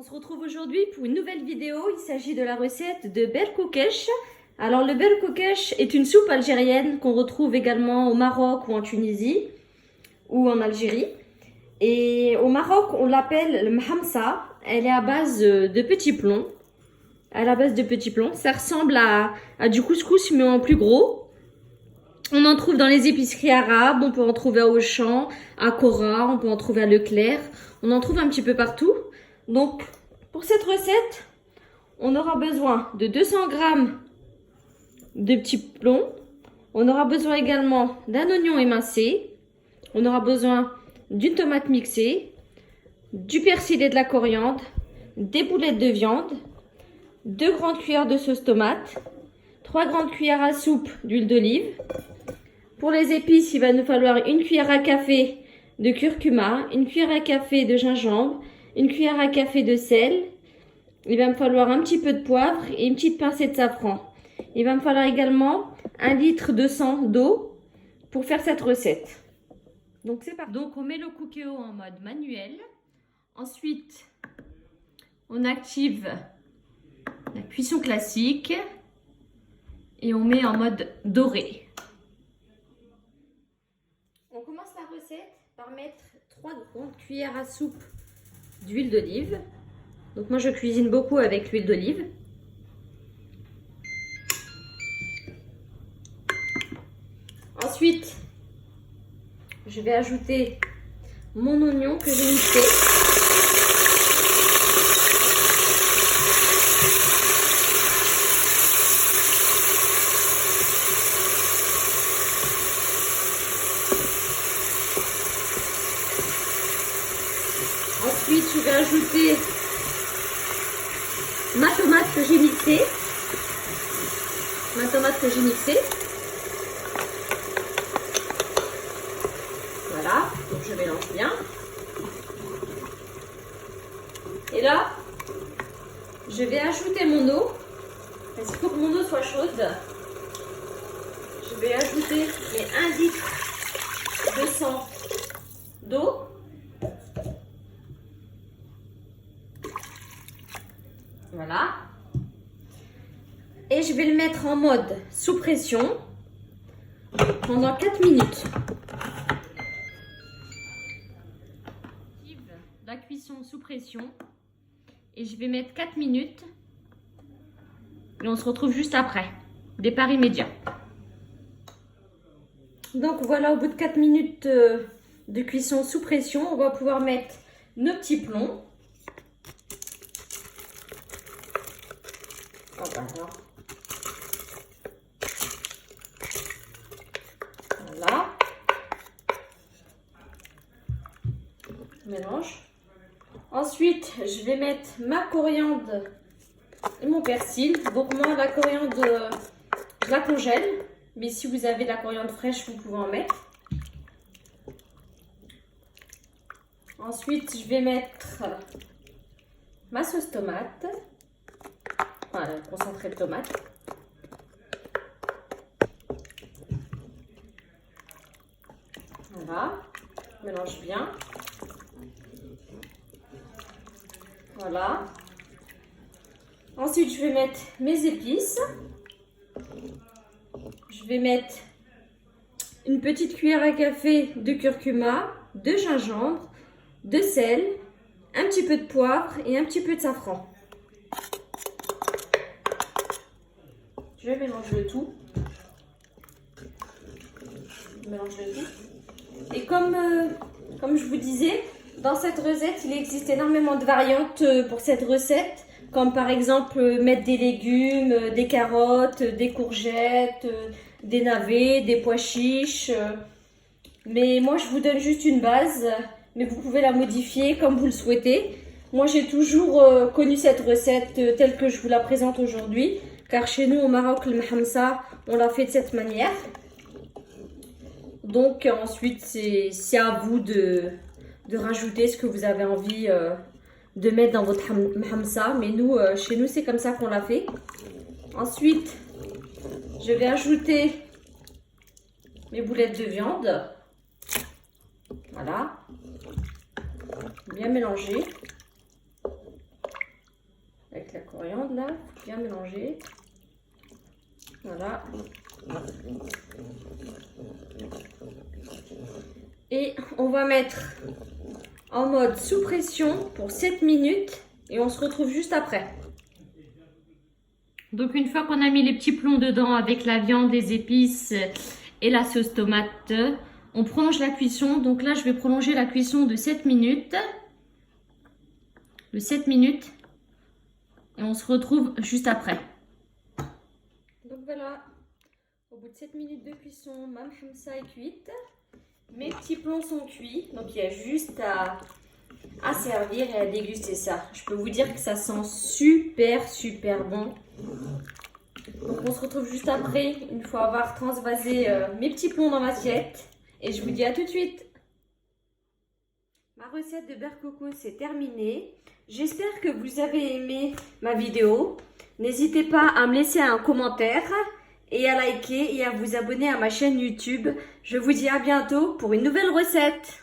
On se retrouve aujourd'hui pour une nouvelle vidéo. Il s'agit de la recette de berkoukesh. Alors le berkoukesh est une soupe algérienne qu'on retrouve également au Maroc ou en Tunisie ou en Algérie. Et au Maroc, on l'appelle le mhamsa. Elle est à base de petits plombs. Ça ressemble à du couscous mais en plus gros. On en trouve dans les épiceries arabes, on peut en trouver à Auchan, à Cora, on peut en trouver à Leclerc. On en trouve un petit peu partout. Donc, pour cette recette, on aura besoin de 200 g de petits plombs. On aura besoin également d'un oignon émincé. On aura besoin d'une tomate mixée, du persil et de la coriandre, des boulettes de viande, 2 grandes cuillères de sauce tomate, 3 grandes cuillères à soupe d'huile d'olive. Pour les épices, il va nous falloir une cuillère à café de curcuma, une cuillère à café de gingembre, une cuillère à café de sel. Il va me falloir un petit peu de poivre et une petite pincée de safran. Il va me falloir également 1 litre de sang d'eau pour faire cette recette. Donc c'est parti. Donc on met le cookéo en mode manuel. Ensuite, on active la cuisson classique et on met en mode doré. On commence la recette par mettre 3 grandes cuillères à soupe d'huile d'olive. Donc moi je cuisine beaucoup avec l'huile d'olive. Ensuite, je vais ajouter mon oignon que j'ai mixé. Ensuite, je vais ajouter ma tomate que j'ai mixée. Voilà, donc je mélange bien. Et là, je vais ajouter mon eau. Parce qu'il faut que mon eau soit chaude. Je vais ajouter mes 1 litre de sang d'eau. Voilà. Et je vais le mettre en mode sous pression pendant 4 minutes. La cuisson sous pression. Et je vais mettre 4 minutes. Et on se retrouve juste après. Départ immédiat. Donc voilà, au bout de 4 minutes de cuisson sous pression, on va pouvoir mettre nos petits plombs. Voilà. Je mélange. Ensuite, je vais mettre ma coriandre et mon persil. Donc moi, la coriandre, je la congèle. Mais si vous avez de la coriandre fraîche, vous pouvez en mettre. Ensuite, je vais mettre ma sauce tomate. Voilà, le concentré de tomate. Voilà, je mélange bien. Voilà. Ensuite, je vais mettre mes épices. Je vais mettre une petite cuillère à café de curcuma, de gingembre, de sel, un petit peu de poivre et un petit peu de safran. Je mélange le tout. Et comme je vous disais, dans cette recette, il existe énormément de variantes pour cette recette. Comme par exemple mettre des légumes, des carottes, des courgettes, des navets, des pois chiches. Mais moi, je vous donne juste une base. Mais vous pouvez la modifier comme vous le souhaitez. Moi, j'ai toujours connu cette recette telle que je vous la présente aujourd'hui. Car chez nous, au Maroc, le mhamsa, on l'a fait de cette manière. Donc, ensuite, c'est à vous de rajouter ce que vous avez envie de mettre dans votre mhamsa. Mais nous, chez nous, c'est comme ça qu'on l'a fait. Ensuite, je vais ajouter mes boulettes de viande. Voilà. Bien mélanger. avec la coriandre là, faut bien mélanger. Voilà. Et on va mettre en mode sous pression pour 7 minutes et on se retrouve juste après. Donc une fois qu'on a mis les petits plombs dedans avec la viande, les épices et la sauce tomate, on prolonge la cuisson. Donc là je vais prolonger la cuisson de 7 minutes. De 7 minutes. Et on se retrouve juste après. Donc voilà, au bout de 7 minutes de cuisson, ma hamsa est cuite. Mes petits plombs sont cuits, donc il y a juste à servir et à déguster ça. Je peux vous dire que ça sent super bon. Donc on se retrouve juste après, une fois avoir transvasé mes petits plombs dans l'assiette. Et je vous dis à tout de suite. Ma recette de beurre coco c'est terminé. J'espère que vous avez aimé ma vidéo. N'hésitez pas à me laisser un commentaire et à liker et à vous abonner à ma chaîne YouTube. Je vous dis à bientôt pour une nouvelle recette.